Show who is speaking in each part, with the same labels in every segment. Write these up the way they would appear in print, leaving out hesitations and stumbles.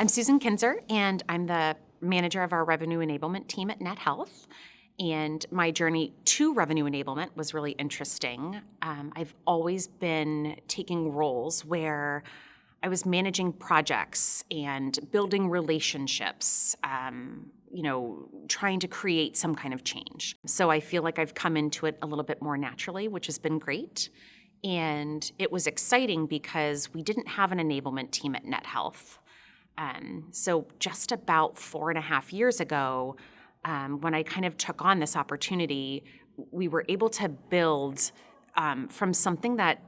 Speaker 1: Susan Kinzer, and I'm the manager of our revenue enablement team at NetHealth. And my journey to revenue enablement was really interesting. I've always been taking roles where I was managing projects and building relationships, trying to create some kind of change. So I feel like I've come into it a little bit more naturally, which has been great. And it was exciting because we didn't have an enablement team at NetHealth. So just about 4.5 years ago, when I kind of took on this opportunity, we were able to build from something that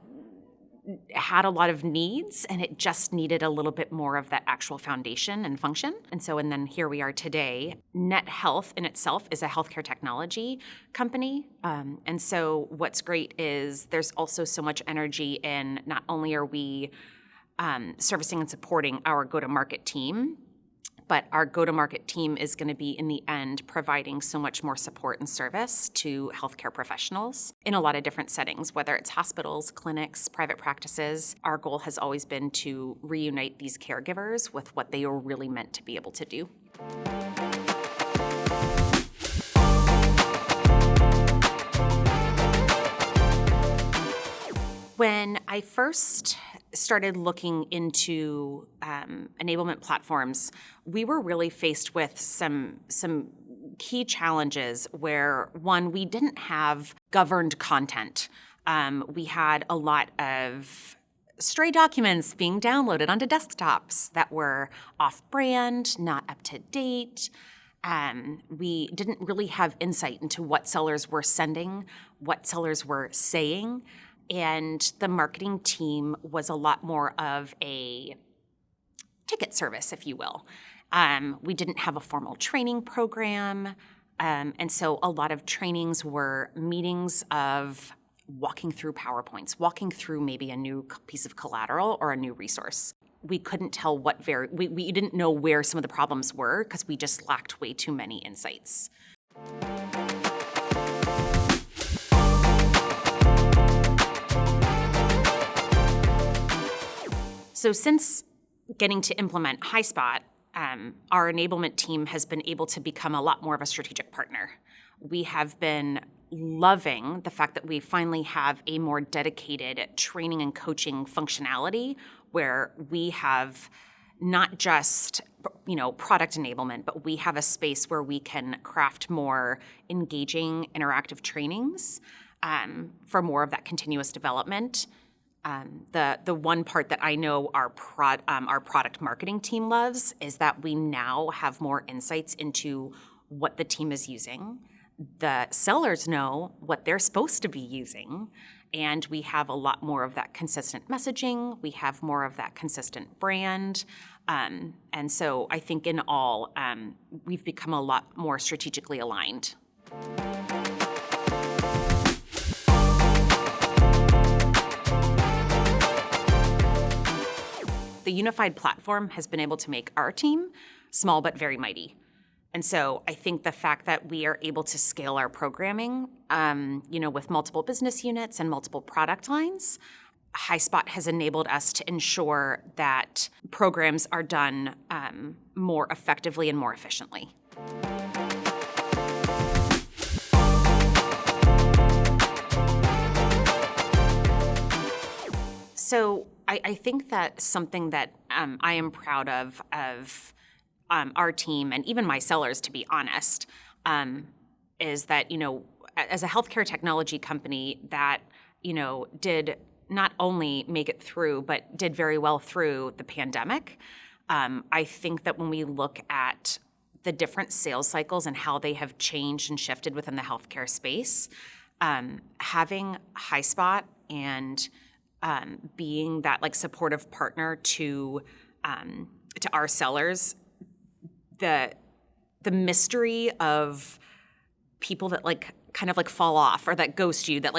Speaker 1: had a lot of needs, and it just needed a little bit more of that actual foundation and function. And then here we are today. NetHealth in itself is a healthcare technology company. And so what's great is there's also so much energy in not only are we servicing and supporting our go-to-market team, but our go-to-market team is going to be, in the end, providing so much more support and service to healthcare professionals in a lot of different settings, whether it's hospitals, clinics, private practices. Our goal has always been to reunite these caregivers with what they are really meant to be able to do. When I first started looking into enablement platforms, we were really faced with some key challenges where, one, we didn't have governed content. We had a lot of stray documents being downloaded onto desktops that were off-brand, not up-to-date. We didn't really have insight into what sellers were sending, what sellers were saying. And the marketing team was a lot more of a ticket service, if you will. We didn't have a formal training program. And so a lot of trainings were meetings of walking through PowerPoints, walking through maybe a new piece of collateral or a new resource. We couldn't tell we didn't know where some of the problems were because we just lacked way too many insights. So since getting to implement Highspot, our enablement team has been able to become a lot more of a strategic partner. We have been loving the fact that we finally have a more dedicated training and coaching functionality where we have not just product enablement, but we have a space where we can craft more engaging, interactive trainings for more of that continuous development. The one part that I know our product marketing team loves is that we now have more insights into what the team is using. The sellers know what they're supposed to be using, and we have a lot more of that consistent messaging. We have more of that consistent brand. And so I think in all, we've become a lot more strategically aligned. The unified platform has been able to make our team small but very mighty. And so I think the fact that we are able to scale our programming, with multiple business units and multiple product lines, Highspot has enabled us to ensure that programs are done more effectively and more efficiently. So I think that something that I am proud of our team and even my sellers, to be honest, is that, as a healthcare technology company that, did not only make it through, but did very well through the pandemic, I think that when we look at the different sales cycles and how they have changed and shifted within the healthcare space, having Highspot and being that supportive partner to our sellers, the mystery of people that kind of fall off or that ghost you, that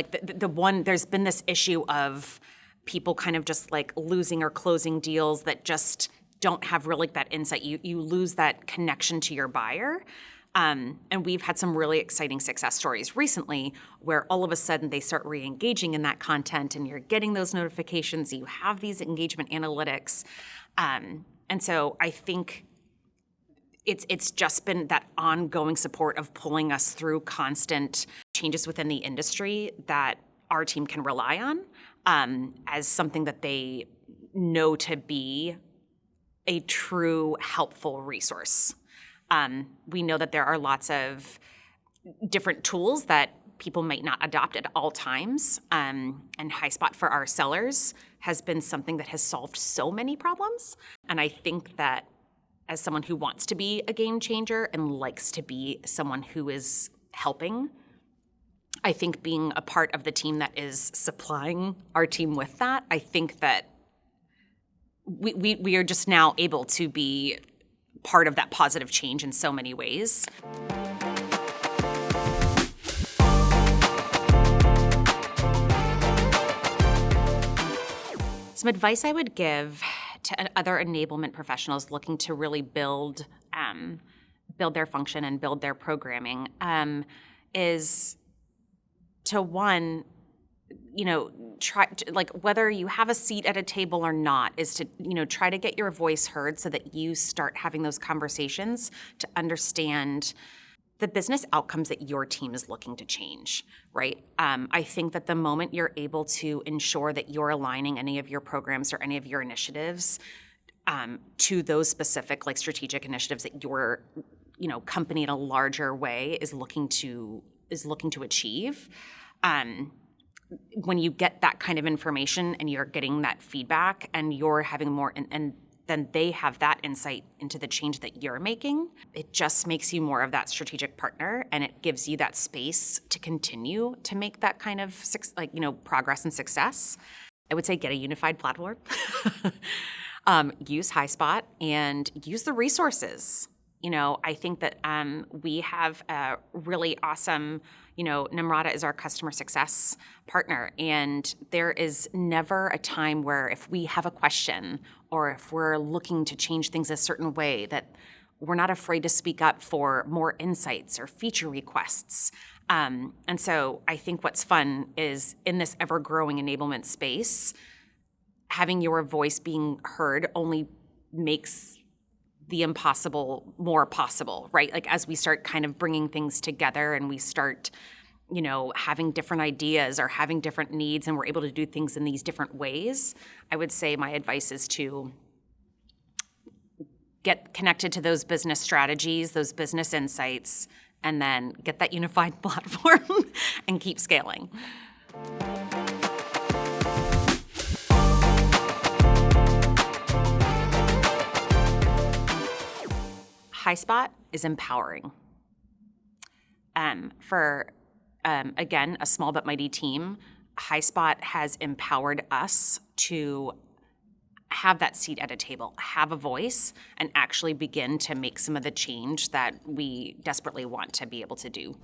Speaker 1: there's been this issue of people kind of just losing or closing deals that just don't have really that insight. You lose that connection to your buyer. And we've had some really exciting success stories recently where all of a sudden they start re-engaging in that content and you're getting those notifications, you have these engagement analytics. And so I think it's just been that ongoing support of pulling us through constant changes within the industry that our team can rely on as something that they know to be a true helpful resource. We know that there are lots of different tools that people might not adopt at all times. And Highspot for our sellers has been something that has solved so many problems. And I think that as someone who wants to be a game changer and likes to be someone who is helping, I think being a part of the team that is supplying our team with that, I think that we are just now able to be part of that positive change in so many ways. Some advice I would give to other enablement professionals looking to really build their function and build their programming is to, one, try like whether you have a seat at a table or not, is to try to get your voice heard so that you start having those conversations to understand the business outcomes that your team is looking to change, right? I think that the moment you're able to ensure that you're aligning any of your programs or any of your initiatives to those specific strategic initiatives that your company in a larger way is looking to achieve, when you get that kind of information and you're getting that feedback and you're having more and then they have that insight into the change that you're making, it just makes you more of that strategic partner, and it gives you that space to continue to make that kind of progress and success. I would say get a unified platform, use Highspot, and use the resources. I think that we have a really awesome, Namrata is our customer success partner, and there is never a time where if we have a question or if we're looking to change things a certain way that we're not afraid to speak up for more insights or feature requests. And so I think what's fun is in this ever-growing enablement space, having your voice being heard only makes the impossible more possible, right? As we start kind of bringing things together and we start, having different ideas or having different needs, and we're able to do things in these different ways, I would say my advice is to get connected to those business strategies, those business insights, and then get that unified platform and keep scaling. Highspot is empowering. Again, a small but mighty team, Highspot has empowered us to have that seat at a table, have a voice, and actually begin to make some of the change that we desperately want to be able to do.